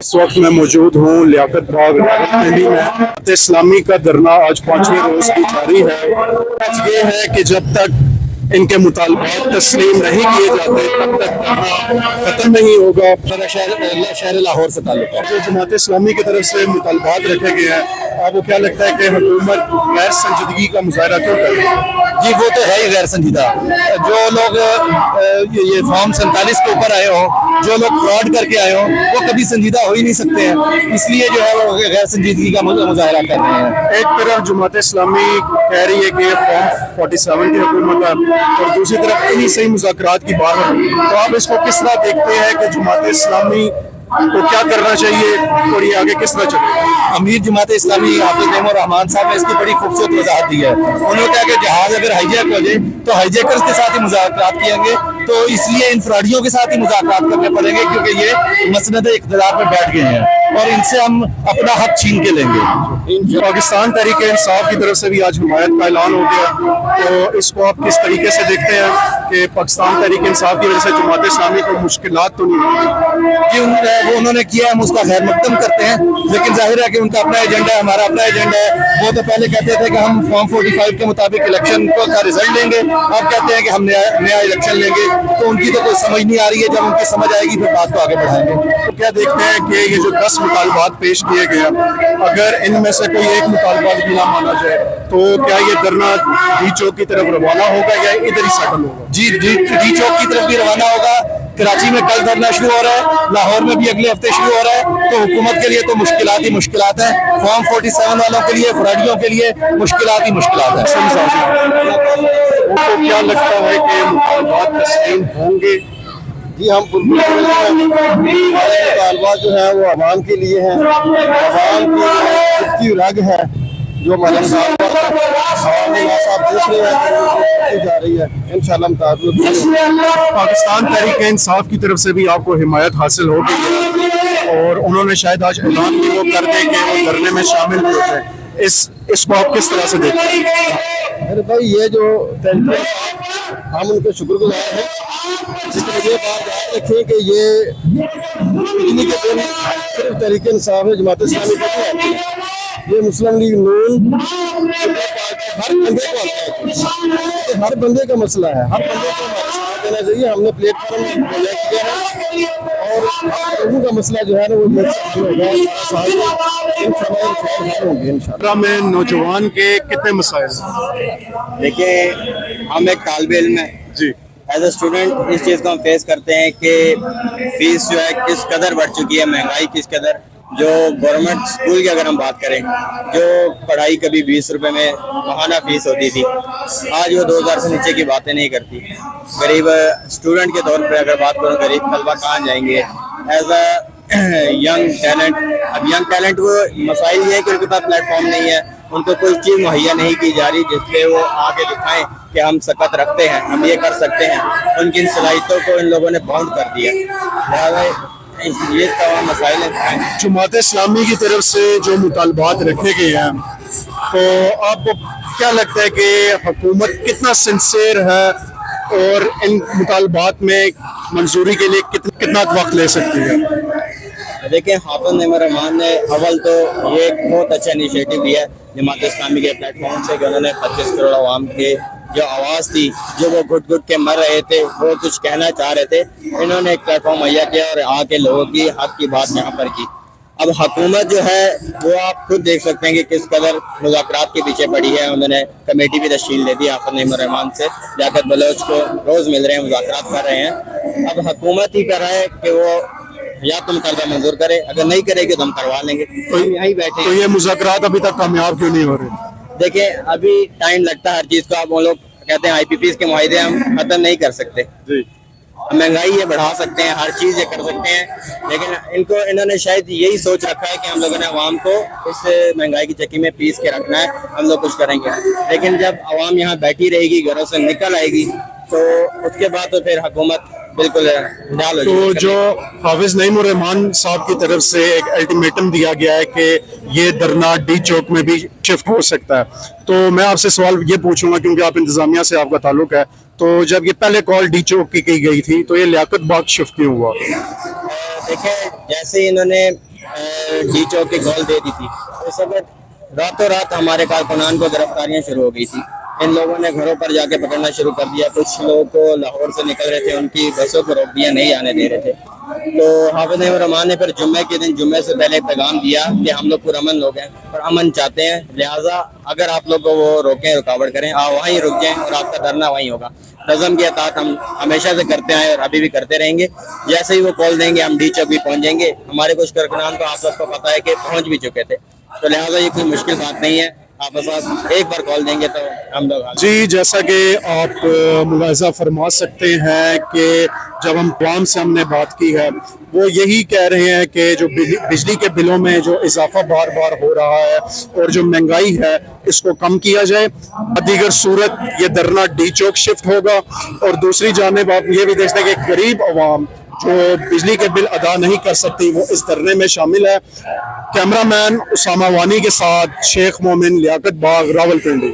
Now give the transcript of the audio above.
इस वक्त मैं मौजूद हूँ लियाकत बाग रावलपिंडी में। इस्लामी का धरना आज 5वें रोज की जारी है। ये है कि जब तक इनके मुतालबात तस्लीम नहीं किए जाते तब तक धरना खत्म नहीं होगा। शहर लाहौर से ताल्लुक है। जो जमात इस्लामी की तरफ से मुतालबात रखे गए हैं, आपको क्या लगता है कि हुकूमत गैर संजीदगी का मुजाहरा क्यों कर रही है? जी वो तो है ही गैर संजीदा। जो लोग ये फॉर्म 47 के ऊपर आए हो, जो लोग फ्रॉड करके आए हो, वो कभी संजीदा हो ही नहीं सकते हैं, इसलिए जो है वो गैर संजीदगी का मुजाहरा कर रहे हैं। एक तरफ जमात इस्लामी कह रही है कि ये फॉर्म 47 की हुकूमत है और दूसरी तरफ इन्हीं सही मुज़ाकरात की बात है, तो आप इसको किस तरह देखते हैं कि जमात इस्लामी को क्या करना चाहिए और ये आगे किस तरह चलेगा? अमीर जमात इस्लामी हाफिज नईमुर रहमान साहब ने इसकी बड़ी खूबसूरत वजाहत दी है। उन्होंने कहा कि जहाज अगर हाईजैक हो जाए तो हाईजैकर्स के साथ ही मुज़ाकरात किएंगे, तो इसलिए इन फ्रॉडियों के साथ ही मुज़ाकरात करने पड़ेंगे, क्योंकि ये मसनद इक़्तिदार पर बैठ गए हैं और इनसे हम अपना हक छीन के लेंगे। पाकिस्तान तहरीक इंसाफ की तरफ से भी आज हिमायत का ऐलान हो गया, तो इसको आप किस तरीके से देखते हैं कि पाकिस्तान तहरीक इंसाफ की वजह से जमात इस्लामी को मुश्किलात तो नहीं होगी? जी वो उन्होंने किया, हम उसका खैर मकदम करते हैं, लेकिन जाहिर है कि उनका अपना एजेंडा है, हमारा अपना एजेंडा है। वो तो पहले कहते थे कि हम फॉर्म 45 के मुताबिक इलेक्शन का रिजल्ट लेंगे, अब कहते हैं कि हम नया इलेक्शन लेंगे, तो उनकी तो कोई समझ नहीं आ रही है। जब उनकी समझ आएगी फिर बात को आगे बढ़ाएंगे। तो क्या देखते हैं कि ये जो 10 मुतालबात पेश किए गए, अगर इनमें से कोई एक मुतालबात भी ना माना जाए तो क्या ये धरना डी चौक की तरफ रवाना होगा या इधर ही सेटल होगा? जी डी चौक की तरफ भी रवाना होगा। कराची में कल धरना शुरू हो रहा है, लाहौर में भी अगले हफ्ते शुरू हो रहा है, तो हुकूमत के लिए तो मुश्किलात ही मुश्किलात है। फॉर्म 47 वालों के लिए, फ्रॉडियों के लिए मुश्किलात ही मुश्किलात है। तो क्या लगता है कि मुतालबात तस्लीम होंगे? जी हम मुतालबात जो है वो आवाम के लिए है, आवाम की रग है जो हमारे साथ देख रहे हैं जा रही है। इंशाल्लाह पाकिस्तान तहरीक इंसाफ की तरफ से भी आपको हिमायत हासिल हो गई है और उन्होंने शायद आज ऐलान भी वो कर दे कि वो धरने में शामिल हो जाए। इसको आप किस तरह से देखते हैं? अरे भाई ये जो हम उनके शुक्रगुजार हैं, जिसमें ये बात याद रखें कि ये बिजली के दिन सिर्फ तहरीक इंसाफ है, जमात इस्लामी को नहीं आती है, ये मुस्लिम लीग नून हर बंदे को आता है, हर बंदे का मसला है, हर बंदे को हमारे साथ देना चाहिए। हमने प्लेटफॉर्म मुहैया किया है और लोगों का मसला जो है ना वो इंशाल्लाह। में नौजवान के कितने मसाइल? देखिए हम एक तालिब इल्म है जी, एज ए स्टूडेंट इस चीज़ को हम फेस करते हैं कि फीस जो है किस कदर बढ़ चुकी है, महंगाई किस कदर। जो गवर्नमेंट स्कूल की अगर हम बात करें, जो पढ़ाई कभी 20 रुपए में माहाना फीस होती थी, आज वो 2000 से नीचे की बातें नहीं करती। गरीब स्टूडेंट के तौर पर अगर बात करूँ, गरीब तलबा कहाँ जाएंगे एज अ यंग टैलेंट? अब यंग टैलेंट को मसाइल ये है कि उनके पास प्लेटफॉर्म नहीं है, उनको कोई चीज़ मुहैया नहीं की जा रही जिससे वो आगे दिखाएं कि हम सकत रखते हैं, हम ये कर सकते हैं। उनकी इन सलाहियतों को इन लोगों ने बाउंड कर दिया। लिहाजा ये तमाम मसाइल हैं। जमात इस्लामी की तरफ से जो मुतालबात रखे गए हैं, तो आपको क्या लगता है कि हुकूमत कितना सिंसियर है और इन मुतालबात में मंजूरी के लिए कितना वक्त ले सकती है? देखिए हाफिज नईमुर रहमान ने अव्वल तो ये एक बहुत अच्छा इनिशिएटिव लिया है जमात इस्लामी के प्लेटफॉर्म से, कि उन्होंने 25 करोड़ आवाम के जो आवाज़ थी, जो वो घुट घुट के मर रहे थे, वो कुछ कहना चाह रहे थे, इन्होंने एक प्लेटफॉर्म मुहैया किया और आके लोगों की हक की बात यहाँ पर की। अब हुकूमत जो है वो आप खुद देख सकते हैं कि किस कदर मुज़ाकरात के पीछे पड़ी है। उन्होंने कमेटी भी तश्कील दे दी हाफिज नईमुर रहमान से, लियाकत बलोच को रोज़ मिल रहे हैं, मुज़ाकरात कर रहे हैं। अब हुकूमत ही कर रहा है कि वो या तुम कर्जा मंजूर करे, अगर नहीं करेगी तो हम करवा लेंगे, तो हम यहीं बैठे। तो ये मुज़ाकरात अभी तक कामयाब क्यों नहीं हो रहे? देखिए अभी टाइम लगता है हर चीज़ को। आप वो लोग कहते हैं IPPs के मुआहदे हम खत्म नहीं कर सकते, महंगाई ये बढ़ा सकते हैं, हर चीज़ ये कर सकते हैं, लेकिन इन्होंने शायद यही सोच रखा है कि हम लोगों ने अवाम को इस महंगाई की चक्की में पीस के रखना है, हम लोग कुछ करेंगे। लेकिन जब अवाम यहाँ बैठी रहेगी, घरों से निकल आएगी, तो उसके बाद तो फिर हुकूमत बिल्कुल डाल हो तो जो हाफिज नईमुर रहमान साहब की तरफ से एक अल्टीमेटम दिया गया है कि ये धरना डी चौक में भी शिफ्ट हो सकता है, तो मैं आपसे सवाल ये पूछूंगा क्योंकि आप इंतजामिया से आपका ताल्लुक है, तो जब ये पहले कॉल डी चौक की गई थी तो ये लियाकत बाग शिफ्ट क्यों हुआ? देखिए जैसे इन्होंने डी चौक की कॉल दे दी थी। उस वक्त रातों रात हमारे कारकुनान को गिरफ्तारियां शुरू हो गई थी। इन लोगों ने घरों पर जाके पकड़ना शुरू कर दिया। कुछ लोग को लाहौर से निकल रहे थे, उनकी बसों को रोक दिया, नहीं आने दे रहे थे। तो हाफिज नईमुर रहमान ने फिर जुम्मे के दिन जुम्मे से पहले एक पैगाम दिया कि हम लोग पुरअमन लोग हैं और अमन चाहते हैं, लिहाजा अगर आप लोग को वो रोकें, रुकावट करें, आप वहीं रुक जाएं और आपका धरना वहीं होगा। नज़म की अतात हम हमेशा से करते आए और अभी भी करते रहेंगे। जैसे ही वो कॉल देंगे हम डी चौक भी पहुंच जाएंगे। हमारे कुछ कारकुनान तो आप सबको पता है कि पहुंच भी चुके थे, तो लिहाजा ये कोई मुश्किल बात नहीं है। आप बस एक बार कॉल देंगे तो हम लोग जी, जैसा कि आप मुलाहिजा फरमा सकते हैं कि जब हम अवाम से हमने बात की है, वो यही कह रहे हैं कि जो बिजली के बिलों में जो इजाफा बार बार हो रहा है और जो महंगाई है इसको कम किया जाए। दीगर सूरत ये धरना डी चौक शिफ्ट होगा। और दूसरी जानिब आप ये भी देखते हैं कि गरीब अवाम जो बिजली के बिल अदा नहीं कर सकती वो इस धरने में शामिल है। कैमरामैन उसामा वानी के साथ शेख मोमिन, लियाकत बाग, रावलपिंडी।